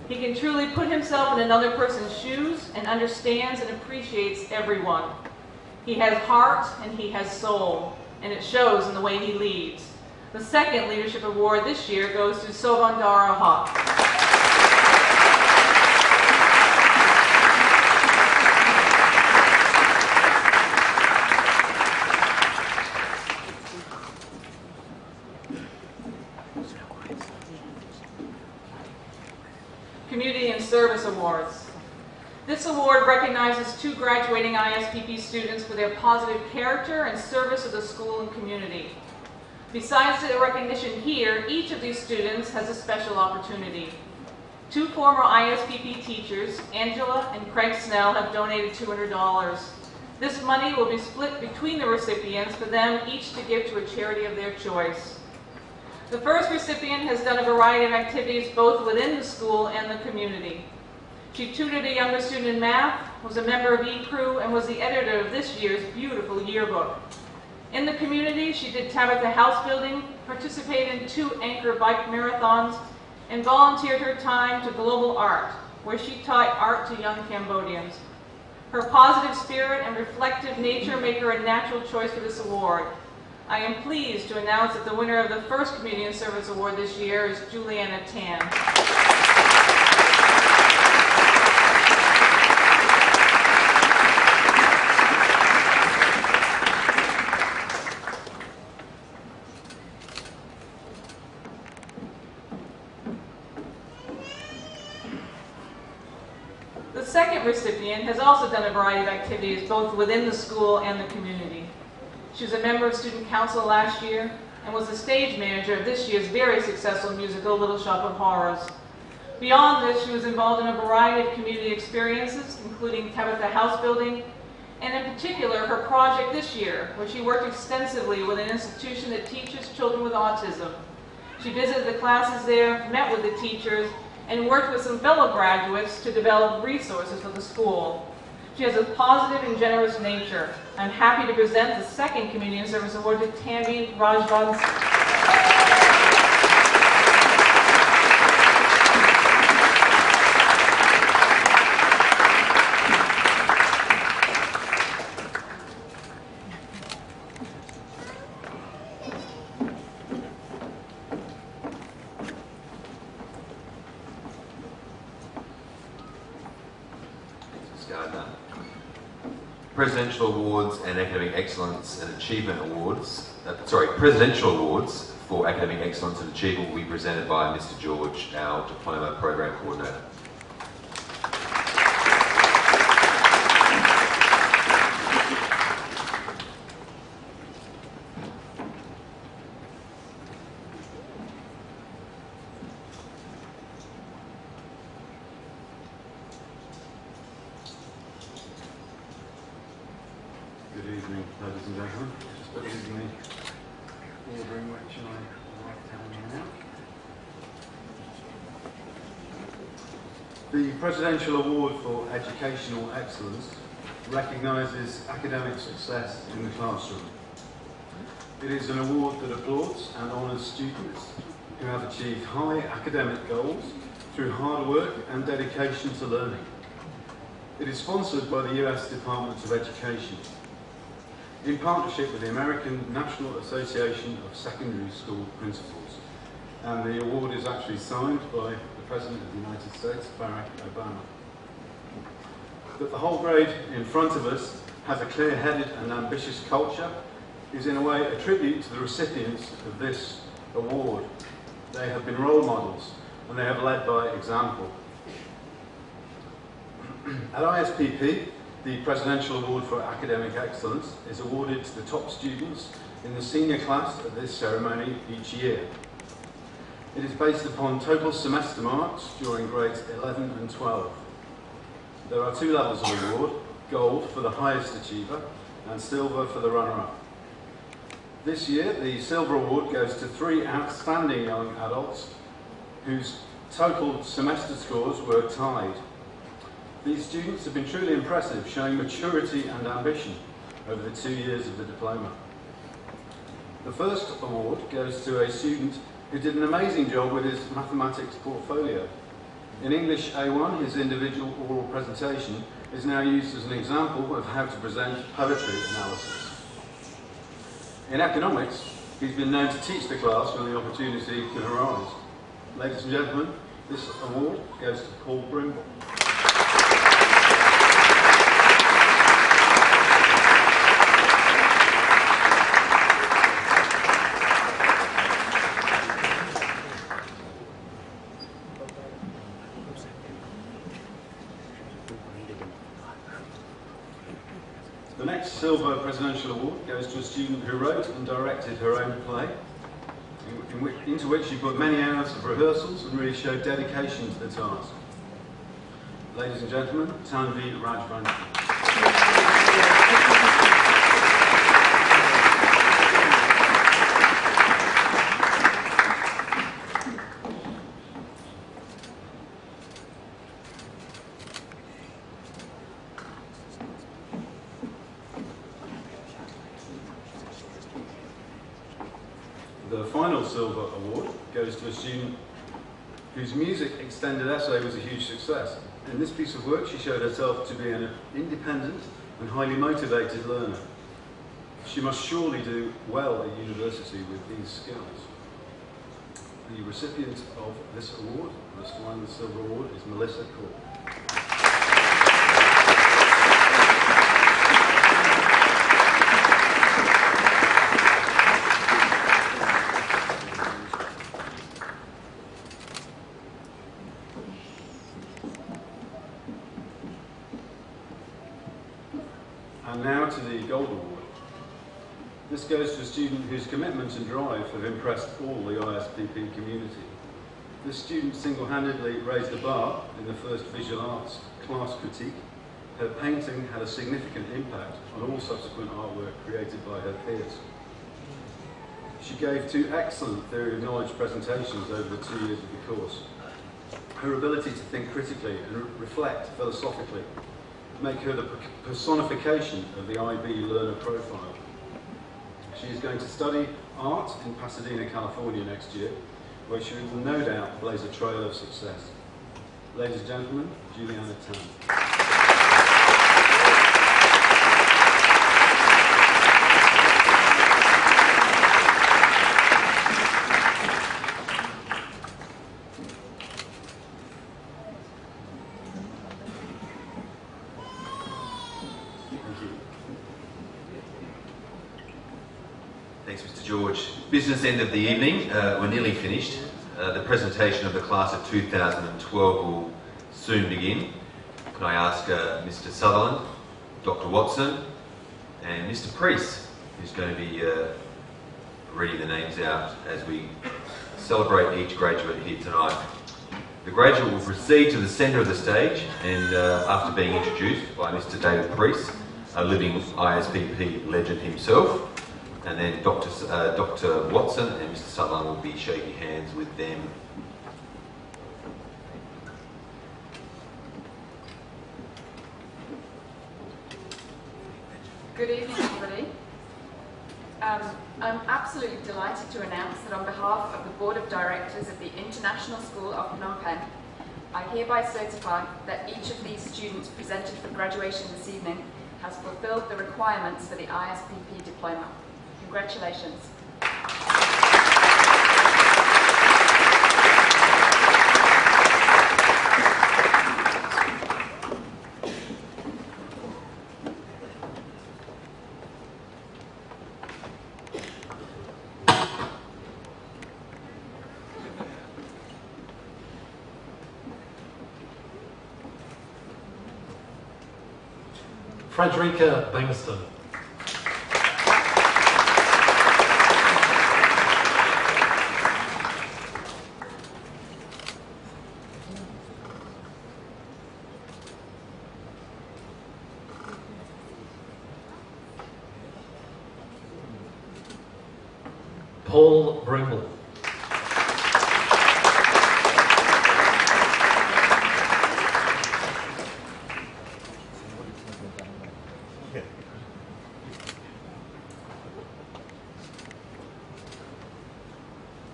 He can truly put himself in another person's shoes and understands and appreciates everyone. He has heart and he has soul, and it shows in the way he leads. The second leadership award this year goes to Sovandara Hawk. Community and Service Awards. This award recognizes 2 graduating ISPP students for their positive character and service to the school and community. Besides the recognition here, each of these students has a special opportunity. 2 former ISPP teachers, Angela and Craig Snell, have donated $200. This money will be split between the recipients for them each to give to a charity of their choice. The first recipient has done a variety of activities both within the school and the community. She tutored a younger student in math, was a member of E-Crew, and was the editor of this year's beautiful yearbook. In the community, she did Tabitha house building, participated in 2 anchor bike marathons, and volunteered her time to Global Art, where she taught art to young Cambodians. Her positive spirit and reflective nature make her a natural choice for this award. I am pleased to announce that the winner of the first Community and Service Award this year is Juliana Tan. The second recipient has also done a variety of activities both within the school and the community. She was a member of Student Council last year and was the stage manager of this year's very successful musical, Little Shop of Horrors. Beyond this, she was involved in a variety of community experiences, including Tabitha house building, and in particular, her project this year, where she worked extensively with an institution that teaches children with autism. She visited the classes there, met with the teachers, and worked with some fellow graduates to develop resources for the school. She has a positive and generous nature. I'm happy to present the second Community and Service Award to Tammy Rajbans. Presidential Awards and Academic Excellence and Achievement Awards, Presidential Awards for Academic Excellence and Achievement will be presented by Mr. George, our Diploma Program Coordinator. Good evening, ladies and gentlemen. Just put these in the order in which I write down here now. The Presidential Award for Educational Excellence recognises academic success in the classroom. It is an award that applauds and honours students who have achieved high academic goals through hard work and dedication to learning. It is sponsored by the US Department of Education, in partnership with the American National Association of Secondary School Principals. And the award is actually signed by the President of the United States, Barack Obama. That the whole grade in front of us has a clear-headed and ambitious culture is in a way a tribute to the recipients of this award. They have been role models and they have led by example. At ISPP, the Presidential Award for Academic Excellence is awarded to the top students in the senior class at this ceremony each year. It is based upon total semester marks during grades 11 and 12. There are 2 levels of award, gold for the highest achiever and silver for the runner-up. This year, the silver award goes to 3 outstanding young adults whose total semester scores were tied. These students have been truly impressive, showing maturity and ambition over the 2 years of the diploma. The first award goes to a student who did an amazing job with his mathematics portfolio. In English A1, his individual oral presentation is now used as an example of how to present poetry analysis. In economics, he's been known to teach the class when the opportunity can arise. Ladies and gentlemen, this award goes to Paul Brimble. The next Silver Presidential Award goes to a student who wrote and directed her own play, into which she put many hours of rehearsals and really showed dedication to the task. Ladies and gentlemen, Tanvi Rajvanshi. The final Silver Award goes to a student whose music extended essay was a huge success. In this piece of work, she showed herself to be an independent and highly motivated learner. She must surely do well at university with these skills. The recipient of this award, this final Silver Award, is Melissa Cole. And now to the Gold Award. This goes to a student whose commitment and drive have impressed all the ISPP community. This student single-handedly raised the bar in the first visual arts class critique. Her painting had a significant impact on all subsequent artwork created by her peers. She gave 2 excellent theory of knowledge presentations over the 2 years of the course. Her ability to think critically and reflect philosophically make her the personification of the IB learner profile. She is going to study art in Pasadena, California next year, where she will no doubt blaze a trail of success. Ladies and gentlemen, Juliana Tan. Thanks, Mr. George. Business end of the evening. We're nearly finished. The presentation of the class of 2012 will soon begin. Can I ask Mr. Sutherland, Dr. Watson, and Mr. Priest, who's going to be reading the names out as we celebrate each graduate here tonight. The graduate will proceed to the centre of the stage and after being introduced by Mr. David Priest, a living ISPP legend himself, and then Dr. Watson and Mr. Sutherland will be shaking hands with them. Good evening, everybody. I'm absolutely delighted to announce that on behalf of the Board of Directors of the International School of Phnom Penh, I hereby certify that each of these students presented for graduation this evening has fulfilled the requirements for the ISPP diploma. Congratulations. Frederica Bangerston. Paul Brimble.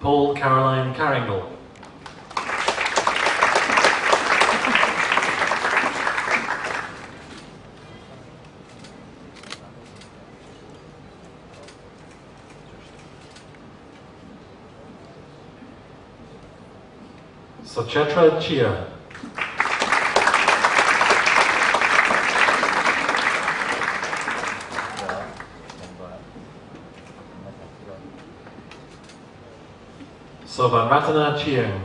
Paul Caroline Carringle. Sochetra Chia. Sovaratana Chiang.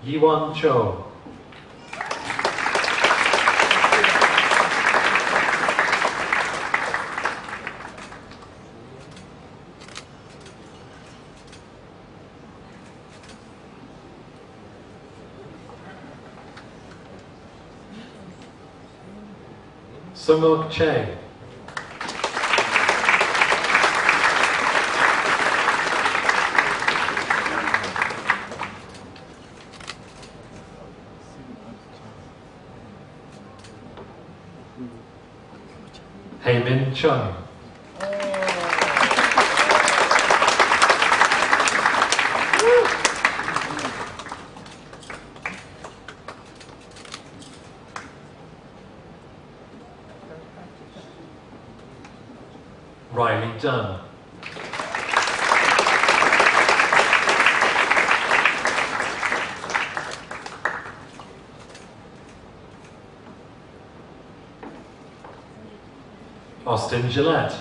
Yiwan Cho. Sumuk Che. Heymin Chung. Riley Dunn. Austin Gillette.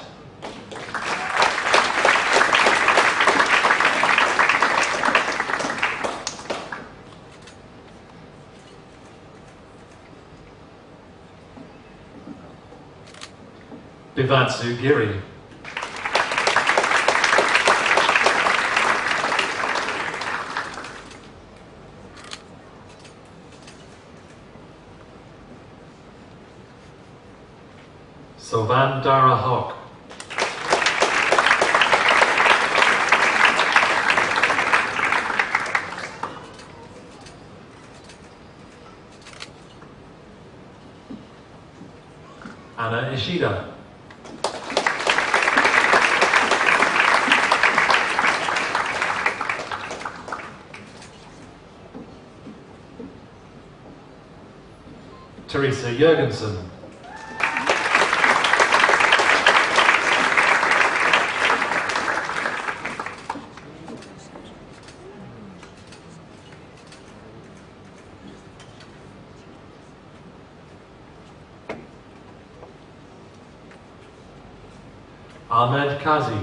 Bivatsu Giri. Sovan Dara Hawk. Anna Ishida. Teresa Jurgensen. Ahmed Kazi.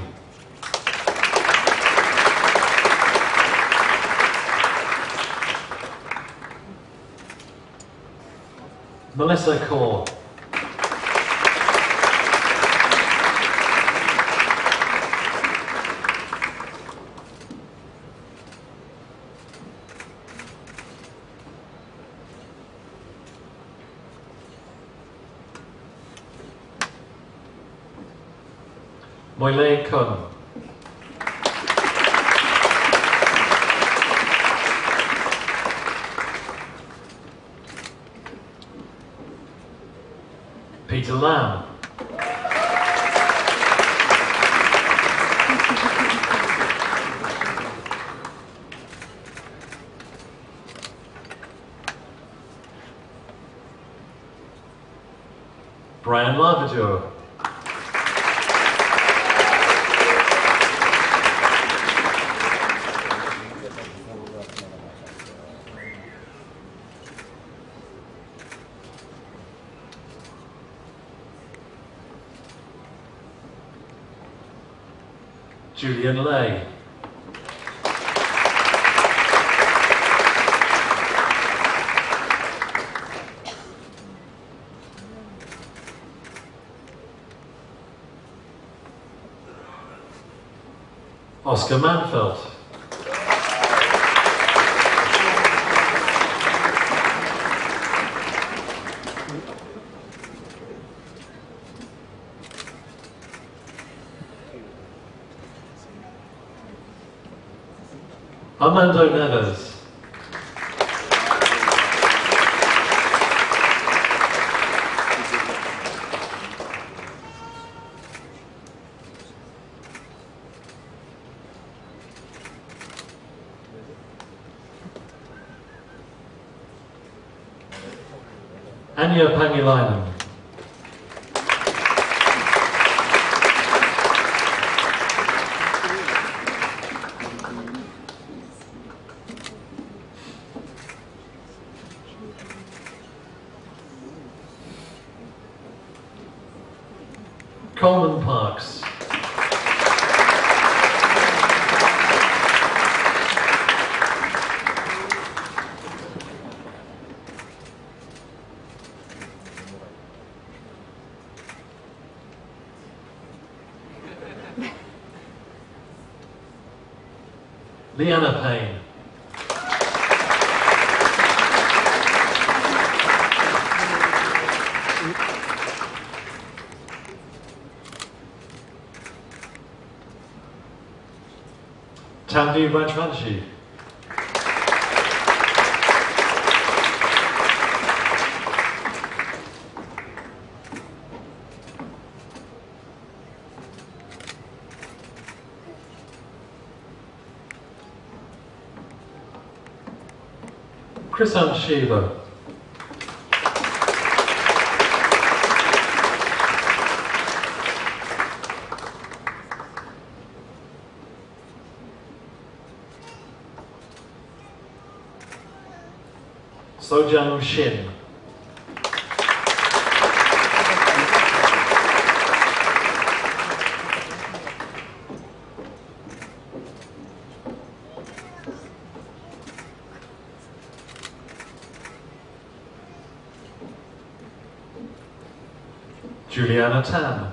Melissa Kaur. Moile Kun. Peter Lamb. Brian Lavajour. Julian Lay. Oscar Manfeld. Armando Neves. Anya Pangulainen. Coleman Parks. Leanna Payne. Tanvi Rajvanshi. Krishan Shiva. Sojang Shin. Juliana Tan.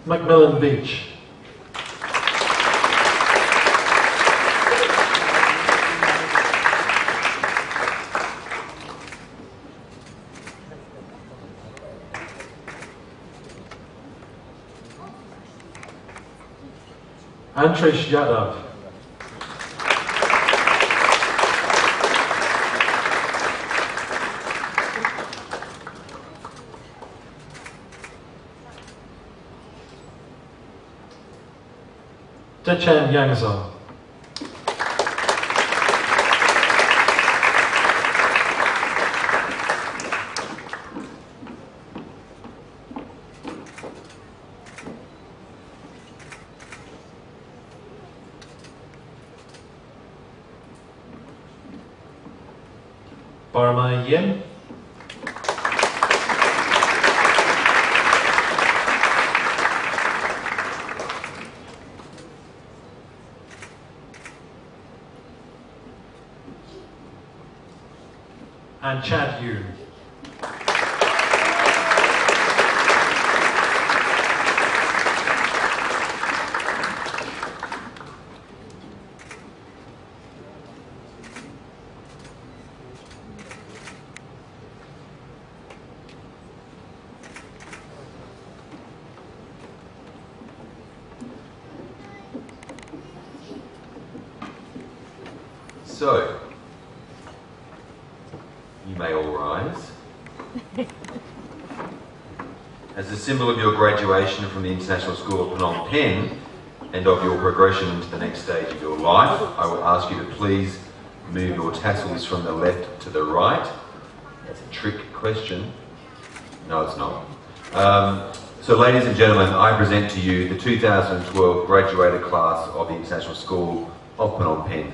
Macmillan Beach. Antrish Yadav. Dechen Yangzong. Barma Yin. And Chad Yu. So, you may all rise. As a symbol of your graduation from the International School of Phnom Penh and of your progression into the next stage of your life, I will ask you to please move your tassels from the left to the right. That's a trick question. No, it's not. So ladies and gentlemen, I present to you the 2012 graduated class of the International School of Phnom Penh.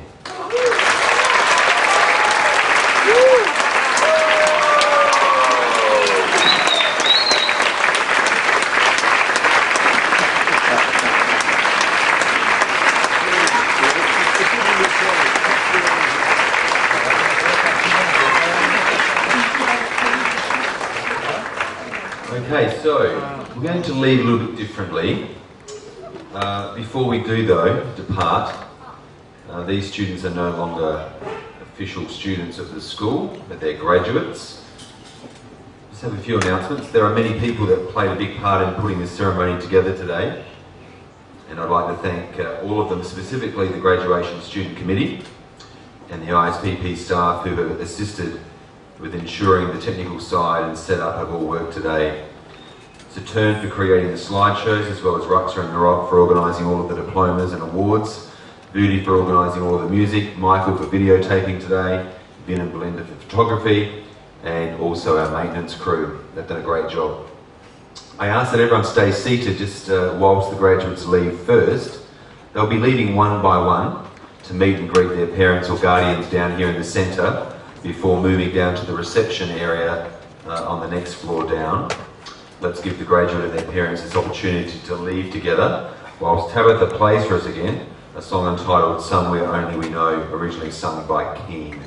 Okay, so we're going to leave a little bit differently. Before we do though, depart, these students are no longer official students of the school, but they're graduates. Just have a few announcements. There are many people that played a big part in putting this ceremony together today, and I'd like to thank all of them, specifically the Graduation Student Committee and the ISPP staff who have assisted with ensuring the technical side and setup have all worked today. To Turn for creating the slideshows, as well as Ruxa and Narok for organising all of the diplomas and awards, Booty for organising all of the music, Michael for videotaping today, Vin and Belinda for photography, and also our maintenance crew. They've done a great job. I ask that everyone stay seated just whilst the graduates leave first. They'll be leaving one by one to meet and greet their parents or guardians down here in the centre before moving down to the reception area on the next floor down. Let's give the graduate and their parents this opportunity to leave together whilst Tabitha plays for us again a song entitled Somewhere Only We Know, originally sung by Keane.